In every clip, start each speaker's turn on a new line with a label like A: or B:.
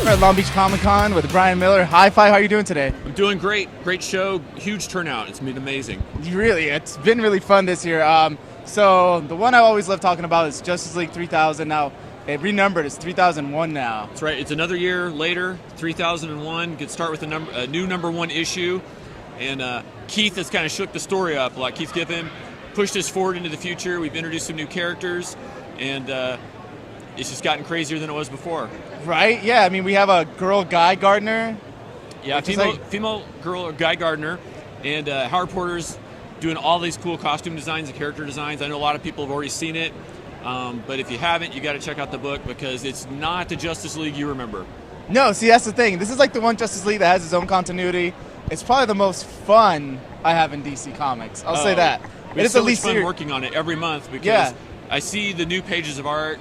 A: We're at Long Beach Comic Con with Brian Miller. Hi-Fi, how are you doing today?
B: I'm doing great. Great show. Huge turnout. It's been amazing.
A: It's been really fun this year. So the one I always love talking about is Justice League 3000. Now, it renumbered. It's 3001 now.
B: That's right. It's another year later, 3001. Could start with a new #1 issue. And Keith has kind of shook the story up. Like Keith Giffen pushed us forward into the future. We've introduced some new characters. And it's just gotten crazier than it was before.
A: Right? Yeah, I mean, we have a girl Guy Gardner.
B: Yeah, female girl Guy Gardner. And Howard Porter's doing all these cool costume designs and character designs. I know a lot of people have already seen it. But if you haven't, you got to check out the book because it's not the Justice League you remember.
A: No, see, that's the thing. This is like the one Justice League that has its own continuity. It's probably the most fun I have in DC Comics. I'll say that.
B: It's so much fun working on it every month because I see the new pages of art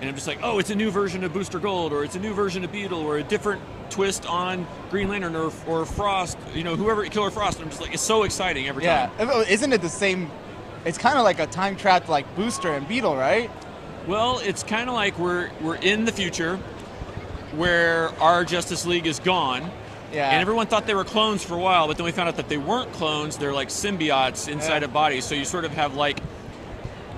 B: and I'm just like, oh, it's a new version of Booster Gold, or it's a new version of Beetle, or a different twist on Green Lantern or Frost, whoever, Killer Frost. And I'm just like, it's so exciting every time.
A: Yeah, isn't it the same? It's kind of like a time trapped like Booster and Beetle, right?
B: Well, it's kind of like we're in the future where our Justice League is gone.
A: Yeah.
B: And everyone thought they were clones for a while, but then we found out that they weren't clones. They're like symbiotes inside a body. So you sort of have like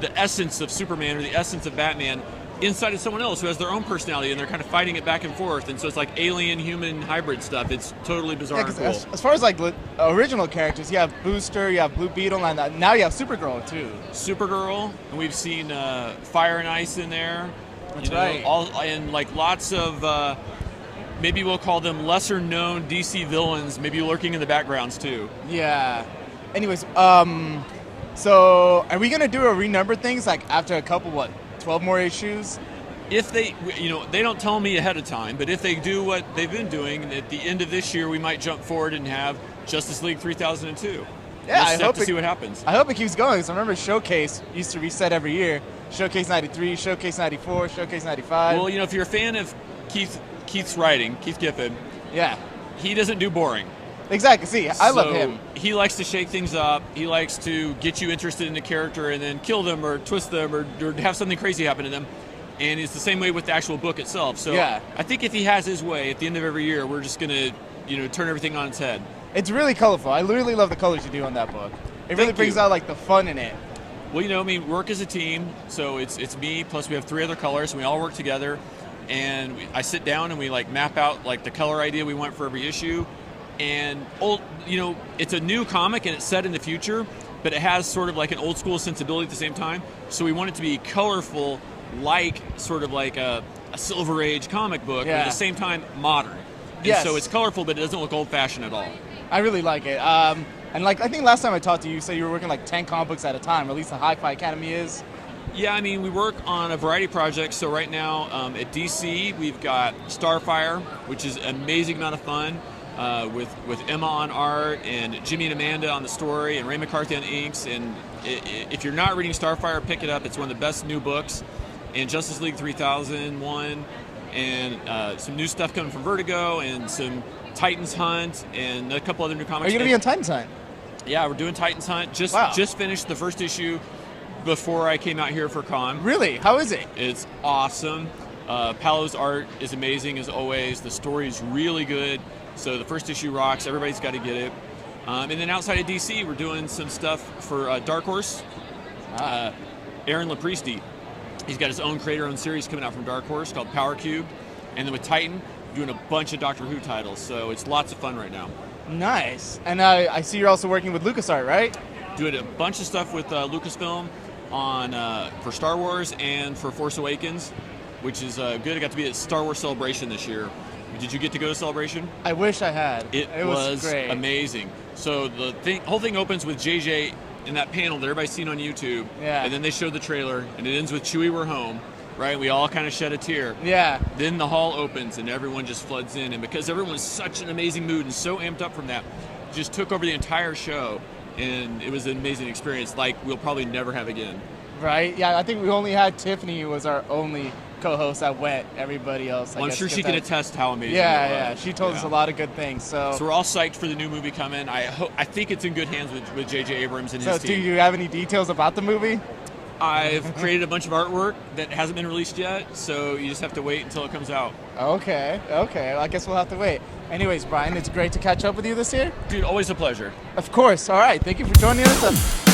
B: the essence of Superman or the essence of Batman inside of someone else who has their own personality, and they're kind of fighting it back and forth. And so it's like alien-human hybrid stuff. It's totally bizarre and cool.
A: As far as like original characters, you have Booster, you have Blue Beetle, and now you have Supergirl too.
B: Supergirl, and we've seen Fire and Ice in there.
A: That's right.
B: And like lots of... maybe we'll call them lesser-known DC villains, maybe lurking in the backgrounds too.
A: Yeah. Anyways, so are we gonna do a renumber things like after a couple 12 more issues?
B: If they, they don't tell me ahead of time, but if they do what they've been doing, at the end of this year we might jump forward and have Justice League 3002.
A: Yeah,
B: I hope to see what happens.
A: I hope it keeps going. So I remember Showcase used to reset every year. Showcase 93, Showcase 94, Showcase 95.
B: Well, if you're a fan of Keith's writing, Keith Giffen, he doesn't do boring.
A: Exactly. See, I love him.
B: He likes to shake things up. He likes to get you interested in the character and then kill them or twist them or have something crazy happen to them. And it's the same way with the actual book itself. So I think if he has his way, at the end of every year, we're just going to, turn everything on its head.
A: It's really colorful. I really love the colors you do on that book. It really brings out like the fun in it.
B: Well, work as a team. So it's me, plus we have 3 other colors, and we all work together. And I sit down and we like map out like the color idea we want for every issue. And it's a new comic and it's set in the future, but it has sort of like an old school sensibility at the same time. So we want it to be colorful, like sort of like a Silver Age comic book, but at the same time modern. And so it's colorful, but it doesn't look old fashioned at all.
A: I really like it. And like I think last time I talked to you, you said you were working like 10 comic books at a time, or at least the Hi-Fi Academy is.
B: Yeah, we work on a variety of projects. So right now at DC, we've got Starfire, which is an amazing amount of fun, with Emma on art and Jimmy and Amanda on the story and Ray McCarthy on inks. And if you're not reading Starfire, pick it up. It's one of the best new books. And Justice League 3001, and some new stuff coming from Vertigo, and some Titans Hunt, and a couple other new comics.
A: Are you going to be on Titans Hunt?
B: Yeah, we're doing Titans Hunt. Just finished the first issue before I came out here for con.
A: Really? How is it?
B: It's awesome. Paolo's art is amazing as always. The story is really good. So the first issue rocks. Everybody's got to get it. And then outside of DC, we're doing some stuff for Dark Horse. Aaron Lopresti, he's got his own creator-owned series coming out from Dark Horse called Power Cube. And then with Titan, doing a bunch of Doctor Who titles. So it's lots of fun right now.
A: Nice. And I see you're also working with LucasArts, right?
B: Doing a bunch of stuff with Lucasfilm on for Star Wars and for Force Awakens, which is good. I got to be at Star Wars Celebration this year. Did you get to go to Celebration?
A: I wish I had.
B: It was great. Amazing. So the whole thing opens with JJ in that panel that everybody's seen on YouTube.
A: Yeah.
B: And then they show the trailer, and it ends with Chewie, we're home. Right? We all kind of shed a tear.
A: Yeah.
B: Then the hall opens, and everyone just floods in. And because everyone's such an amazing mood and so amped up from that, just took over the entire show. And it was an amazing experience like we'll probably never have again.
A: Right? Yeah, I think we only had Tiffany who was our only co-host that went. Everybody else,
B: I'm sure she can attest how amazing it was.
A: Yeah, she told us a lot of good things. So
B: we're all psyched for the new movie coming. I think it's in good hands with J.J. Abrams and his team.
A: So do you have any details about the movie?
B: I've created a bunch of artwork that hasn't been released yet, so you just have to wait until it comes out.
A: Okay. Well, I guess we'll have to wait. Anyways, Brian, it's great to catch up with you this year.
B: Dude, always a pleasure.
A: Of course. All right. Thank you for joining us.